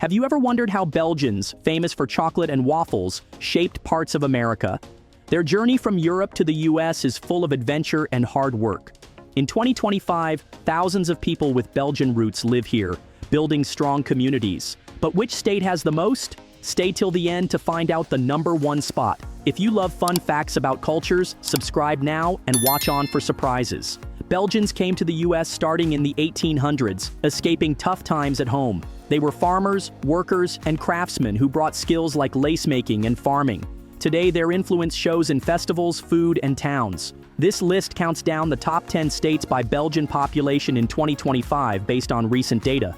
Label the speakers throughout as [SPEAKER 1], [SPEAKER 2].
[SPEAKER 1] Have you ever wondered how Belgians, famous for chocolate and waffles, shaped parts of America? Their journey from Europe to the US is full of adventure and hard work. In 2025, thousands of people with Belgian roots live here, building strong communities. But which state has the most? Stay till the end to find out the #1 spot. If you love fun facts about cultures, subscribe now and watch on for surprises. Belgians came to the US starting in the 1800s, escaping tough times at home. They were farmers, workers, and craftsmen who brought skills like lace making and farming. Today, their influence shows in festivals, food, and towns. This list counts down the top 10 states by Belgian population in 2025 based on recent data.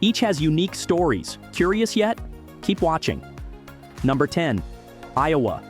[SPEAKER 1] Each has unique stories. Curious yet? Keep watching. Number 10. Iowa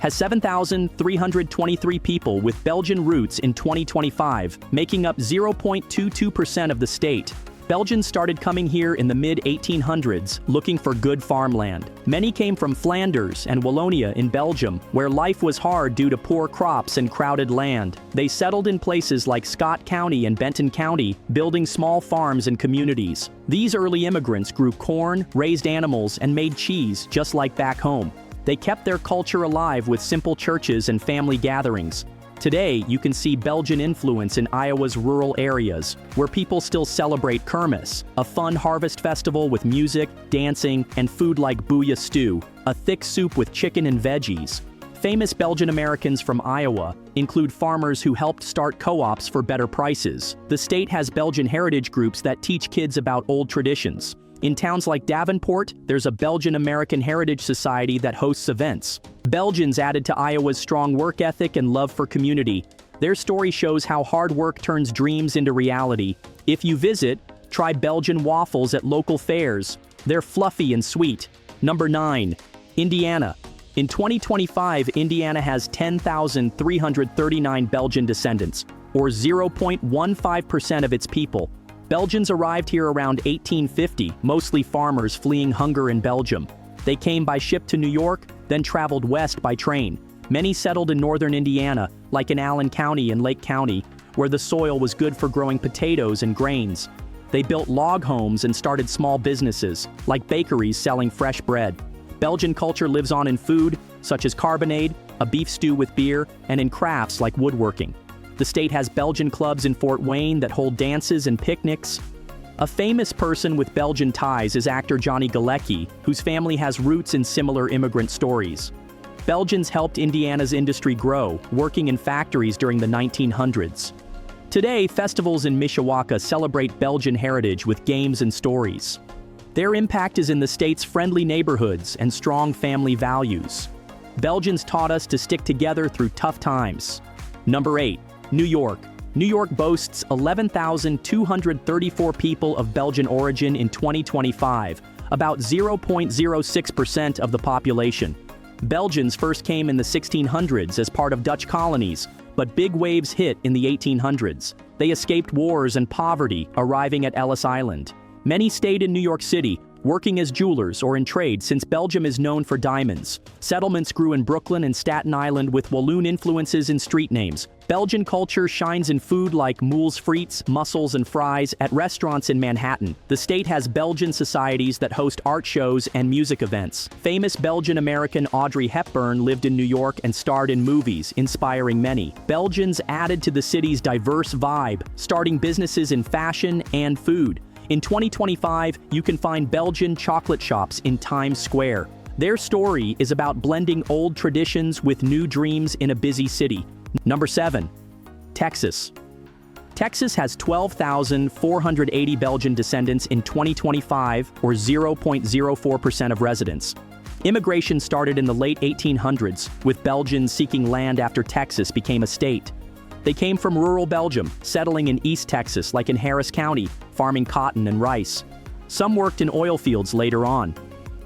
[SPEAKER 1] has 7,323 people with Belgian roots in 2025, making up 0.22% of the state. Belgians started coming here in the mid-1800s, looking for good farmland. Many came from Flanders and Wallonia in Belgium, where life was hard due to poor crops and crowded land. They settled in places like Scott County and Benton County, building small farms and communities. These early immigrants grew corn, raised animals, and made cheese, just like back home. They kept their culture alive with simple churches and family gatherings. Today, you can see Belgian influence in Iowa's rural areas, where people still celebrate Kermis, a fun harvest festival with music, dancing, and food like bouilla stew, a thick soup with chicken and veggies. Famous Belgian Americans from Iowa include farmers who helped start co-ops for better prices. The state has Belgian heritage groups that teach kids about old traditions. In towns like Davenport, there's a Belgian American Heritage Society that hosts events. Belgians added to Iowa's strong work ethic and love for community. Their story shows how hard work turns dreams into reality. If you visit, try Belgian waffles at local fairs. They're fluffy and sweet. Number 9. Indiana. In 2025, Indiana has 10,339 Belgian descendants, or 0.15% of its people. Belgians arrived here around 1850, mostly farmers fleeing hunger in Belgium. They came by ship to New York, then traveled west by train. Many settled in northern Indiana, like in Allen County and Lake County, where the soil was good for growing potatoes and grains. They built log homes and started small businesses, like bakeries selling fresh bread. Belgian culture lives on in food, such as carbonade, a beef stew with beer, and in crafts like woodworking. The state has Belgian clubs in Fort Wayne that hold dances and picnics. A famous person with Belgian ties is actor Johnny Galecki, whose family has roots in similar immigrant stories. Belgians helped Indiana's industry grow, working in factories during the 1900s. Today, festivals in Mishawaka celebrate Belgian heritage with games and stories. Their impact is in the state's friendly neighborhoods and strong family values. Belgians taught us to stick together through tough times. Number 8. New York. New York boasts 11,234 people of Belgian origin in 2025, about 0.06% of the population. Belgians first came in the 1600s as part of Dutch colonies, but big waves hit in the 1800s. They escaped wars and poverty, arriving at Ellis Island. Many stayed in New York City, working as jewelers or in trade since Belgium is known for diamonds. Settlements grew in Brooklyn and Staten Island with Walloon influences in street names. Belgian culture shines in food like moules frites, mussels, and fries at restaurants in Manhattan. The state has Belgian societies that host art shows and music events. Famous Belgian American Audrey Hepburn lived in New York and starred in movies, inspiring many. Belgians added to the city's diverse vibe, starting businesses in fashion and food. In 2025, you can find Belgian chocolate shops in Times Square. Their story is about blending old traditions with new dreams in a busy city. Number 7. Texas. Texas has 12,480 Belgian descendants in 2025, or 0.04% of residents. Immigration started in the late 1800s, with Belgians seeking land after Texas became a state. They came from rural Belgium, settling in East Texas like in Harris County, farming cotton and rice. Some worked in oil fields later on.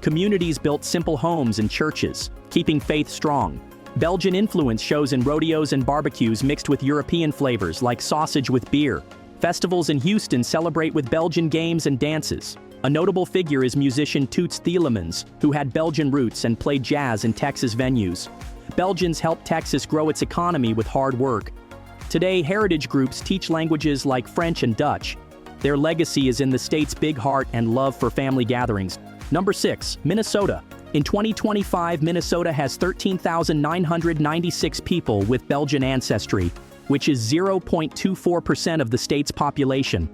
[SPEAKER 1] Communities built simple homes and churches, keeping faith strong. Belgian influence shows in rodeos and barbecues mixed with European flavors like sausage with beer. Festivals in Houston celebrate with Belgian games and dances. A notable figure is musician Toots Thielemans, who had Belgian roots and played jazz in Texas venues. Belgians helped Texas grow its economy with hard work. Today, heritage groups teach languages like French and Dutch. Their legacy is in the state's big heart and love for family gatherings. Number 6. Minnesota. In 2025, Minnesota has 13,996 people with Belgian ancestry, which is 0.24% of the state's population.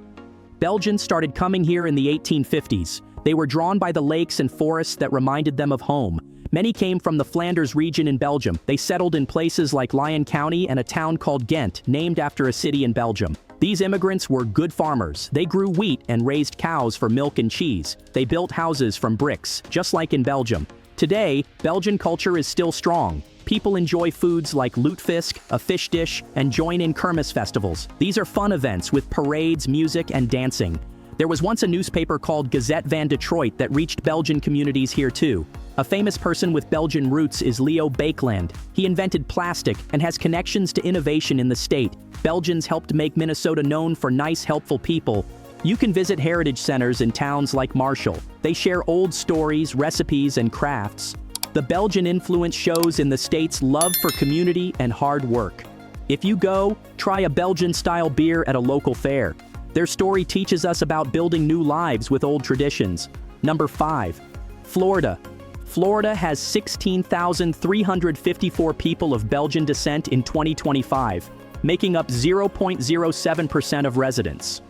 [SPEAKER 1] Belgians started coming here in the 1850s. They were drawn by the lakes and forests that reminded them of home. Many came from the Flanders region in Belgium. They settled in places like Lyon County and a town called Ghent, named after a city in Belgium. These immigrants were good farmers. They grew wheat and raised cows for milk and cheese. They built houses from bricks, just like in Belgium. Today, Belgian culture is still strong. People enjoy foods like lutefisk, a fish dish, and join in kermis festivals. These are fun events with parades, music, and dancing. There was once a newspaper called Gazette van Detroit that reached Belgian communities here too. A famous person with Belgian roots is Leo Baekeland. He invented plastic and has connections to innovation in the state. Belgians helped make Minnesota known for nice, helpful people. You can visit heritage centers in towns like Marshall. They share old stories, recipes, and crafts. The Belgian influence shows in the state's love for community and hard work. If you go, try a Belgian-style beer at a local fair. Their story teaches us about building new lives with old traditions. Number 5. Florida. Florida has 16,354 people of Belgian descent in 2025, making up 0.07% of residents.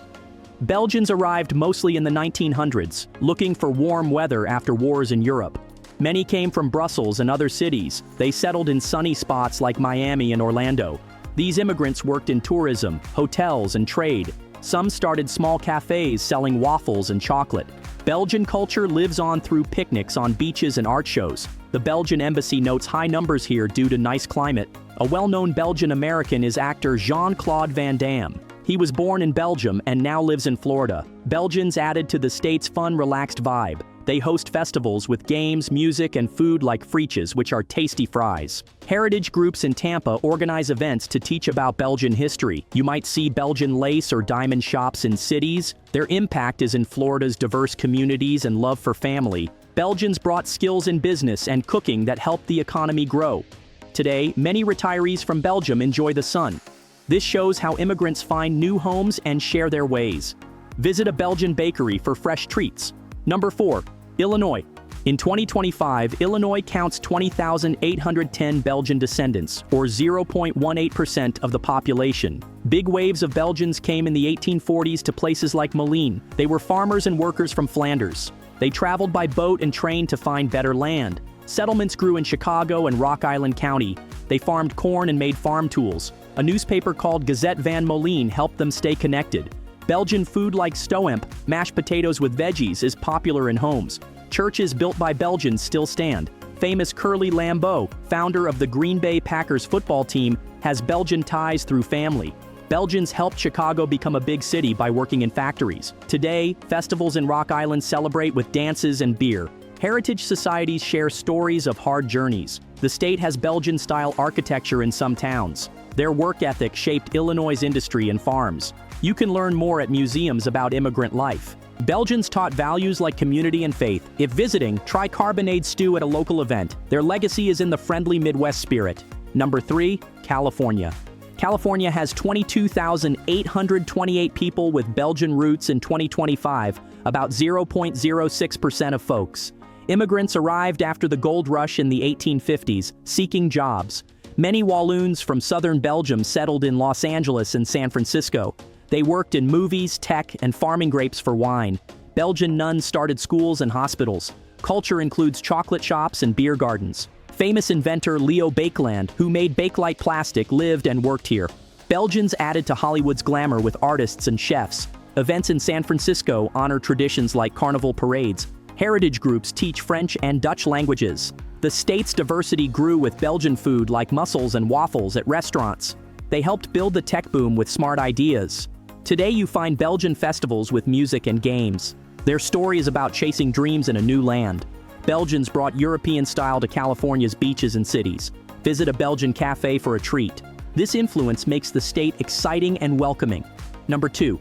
[SPEAKER 1] Belgians arrived mostly in the 1900s, looking for warm weather after wars in Europe. Many came from Brussels and other cities. They settled in sunny spots like Miami and Orlando. These immigrants worked in tourism, hotels, and trade. Some started small cafes selling waffles and chocolate. Belgian culture lives on through picnics on beaches and art shows. The Belgian embassy notes high numbers here due to nice climate. A well-known Belgian American is actor Jean-Claude Van Damme. He was born in Belgium and now lives in Florida. Belgians added to the state's fun, relaxed vibe. They host festivals with games, music, and food like frietjes, which are tasty fries. Heritage groups in Tampa organize events to teach about Belgian history. You might see Belgian lace or diamond shops in cities. Their impact is in Florida's diverse communities and love for family. Belgians brought skills in business and cooking that helped the economy grow. Today, many retirees from Belgium enjoy the sun. This shows how immigrants find new homes and share their ways. Visit a Belgian bakery for fresh treats. Number 4. Illinois. In 2025, Illinois counts 20,810 Belgian descendants, or 0.18% of the population. Big waves of Belgians came in the 1840s to places like Moline. They were farmers and workers from Flanders. They traveled by boat and train to find better land. Settlements grew in Chicago and Rock Island County. They farmed corn and made farm tools. A newspaper called Gazette van Moline helped them stay connected. Belgian food like stoemp, mashed potatoes with veggies, is popular in homes. Churches built by Belgians still stand. Famous Curly Lambeau, founder of the Green Bay Packers football team, has Belgian ties through family. Belgians helped Chicago become a big city by working in factories. Today, festivals in Rock Island celebrate with dances and beer. Heritage societies share stories of hard journeys. The state has Belgian-style architecture in some towns. Their work ethic shaped Illinois' industry and farms. You can learn more at museums about immigrant life. Belgians taught values like community and faith. If visiting, try carbonade stew at a local event. Their legacy is in the friendly Midwest spirit. Number 3. California. California has 22,828 people with Belgian roots in 2025, about 0.06% of folks. Immigrants arrived after the gold rush in the 1850s, seeking jobs. Many Walloons from southern Belgium settled in Los Angeles and San Francisco. They worked in movies, tech, and farming grapes for wine. Belgian nuns started schools and hospitals. Culture includes chocolate shops and beer gardens. Famous inventor Leo Baekeland, who made Bakelite plastic, lived and worked here. Belgians added to Hollywood's glamour with artists and chefs. Events in San Francisco honor traditions like carnival parades. Heritage groups teach French and Dutch languages. The state's diversity grew with Belgian food like mussels and waffles at restaurants. They helped build the tech boom with smart ideas. Today you find Belgian festivals with music and games. Their story is about chasing dreams in a new land. Belgians brought European style to California's beaches and cities. Visit a Belgian cafe for a treat. This influence makes the state exciting and welcoming. Number 2.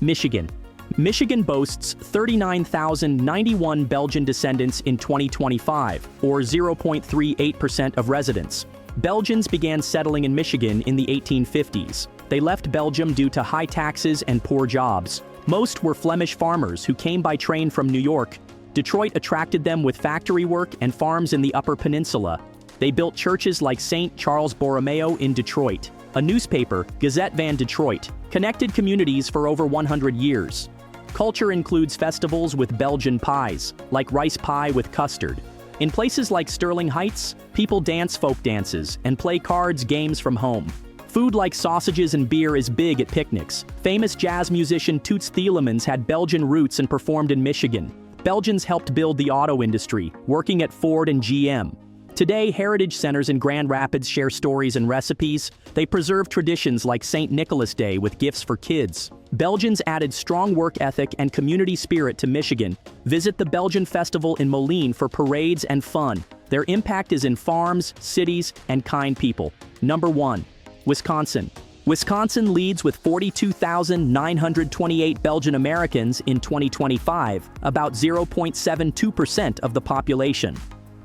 [SPEAKER 1] Michigan. Michigan boasts 39,091 Belgian descendants in 2025, or 0.38% of residents. Belgians began settling in Michigan in the 1850s. They left Belgium due to high taxes and poor jobs. Most were Flemish farmers who came by train from New York. Detroit attracted them with factory work and farms in the Upper Peninsula. They built churches like St. Charles Borromeo in Detroit. A newspaper, Gazette van Detroit, connected communities for over 100 years. Culture includes festivals with Belgian pies, like rice pie with custard. In places like Sterling Heights, people dance folk dances and play cards games from home. Food like sausages and beer is big at picnics. Famous jazz musician Toots Thielemans had Belgian roots and performed in Michigan. Belgians helped build the auto industry, working at Ford and GM. Today, heritage centers in Grand Rapids share stories and recipes. They preserve traditions like St. Nicholas Day with gifts for kids. Belgians added strong work ethic and community spirit to Michigan. Visit the Belgian Festival in Moline for parades and fun. Their impact is in farms, cities, and kind people. Number 1. Wisconsin. Wisconsin leads with 42,928 Belgian Americans in 2025, about 0.72% of the population.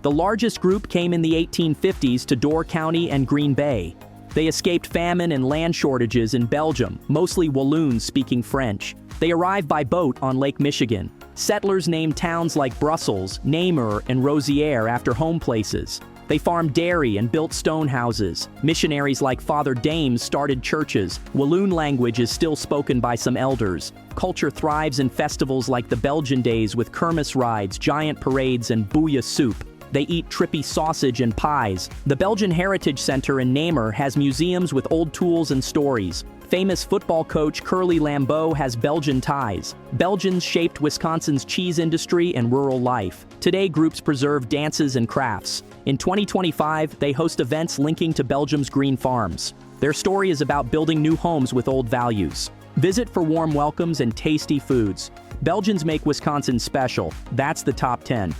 [SPEAKER 1] The largest group came in the 1850s to Door County and Green Bay. They escaped famine and land shortages in Belgium, mostly Walloons speaking French. They arrived by boat on Lake Michigan. Settlers named towns like Brussels, Namur, and Rosière after home places. They farmed dairy and built stone houses. Missionaries like Father Dames started churches. Walloon language is still spoken by some elders. Culture thrives in festivals like the Belgian Days with kermis rides, giant parades, and bouilla soup. They eat trippy sausage and pies. The Belgian Heritage Center in Namur has museums with old tools and stories. Famous football coach Curly Lambeau has Belgian ties. Belgians shaped Wisconsin's cheese industry and rural life. Today, groups preserve dances and crafts. In 2025, they host events linking to Belgium's green farms. Their story is about building new homes with old values. Visit for warm welcomes and tasty foods. Belgians make Wisconsin special. That's the top 10.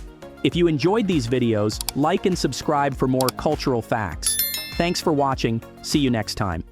[SPEAKER 1] If you enjoyed these videos, like and subscribe for more cultural facts. Thanks for watching. See you next time.